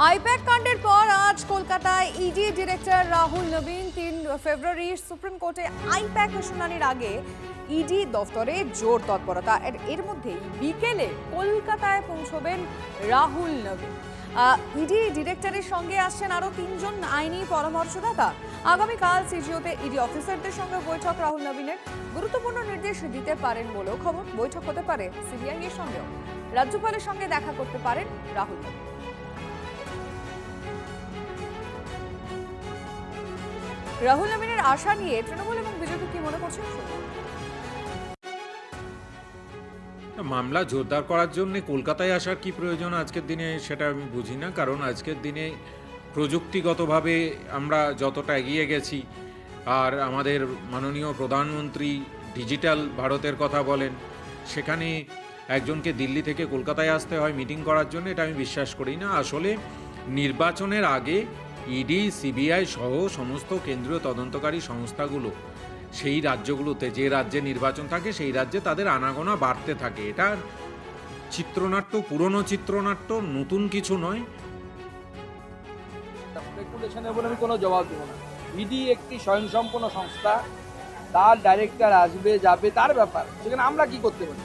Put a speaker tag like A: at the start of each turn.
A: I-PAC কাণ্ডের পর আজ কলকাতায় ইডি ডিরেক্টর রাহুল নবীন 3 ফেব্রুয়ারি সুপ্রিম কোর্টে আইপ্যাক শুনানির আগে ইডি দফতরে জোর তৎপরতা। এর মধ্যেই বিকেলে কলকাতায় পৌঁছবেন রাহুল নবীন। ইডি ডিরেক্টরের সঙ্গে আসছেন আরো 3 জন আইনি পরামর্শদাতা। আগামীকাল সিজিওতে ইডি অফিসারদের সঙ্গে বৈঠক রাহুল নবীনের। গুরুত্বপূর্ণ নির্দেশ দিতে পারেন বলেও খবর। বৈঠক হতে পারে সিবিআই এর সঙ্গেও। রাজ্যপালের সঙ্গে দেখা করতে পারেন রাহুল নবীন। রাহুল নবীনের আশা নিয়ে তৃণমূল এবং বিজেপি কি মনে করছেন?
B: মামলা জোরদার করার জন্য কলকাতায় আসার কি প্রয়োজন আজকের দিনে সেটা আমি বুঝি না। কারণ আজকের দিনে প্রযুক্তিগতভাবে আমরা যতটা এগিয়ে গেছি, আর আমাদের মাননীয় প্রধানমন্ত্রী ডিজিটাল ভারতের কথা বলেন, সেখানে একজনকে দিল্লি থেকে কলকাতায় আসতে হয় মিটিং করার জন্য, এটা আমি বিশ্বাস করি না। আসলে নির্বাচনের আগে ইডি, সিবিআই সহ সমস্ত কেন্দ্রীয় তদন্তকারী সংস্থাগুলো সেই রাজ্যগুলোতে, যে রাজ্যে নির্বাচন থাকে সেই রাজ্যে তাদের আনাগোনা বাড়তে থাকে। এটার চিত্রনাট্য, পুরনো চিত্রনাট্য, নতুন কিছু নয়।
C: রেগুলেশনের বলে আমি কোনো জবাব দেবো না। ইডি একটি স্বয়ংসম্পূর্ণ সংস্থা, তার ডাইরেক্টর আসবে যাবে তার ব্যাপার, সেখানে আমরা কি করতে পারি?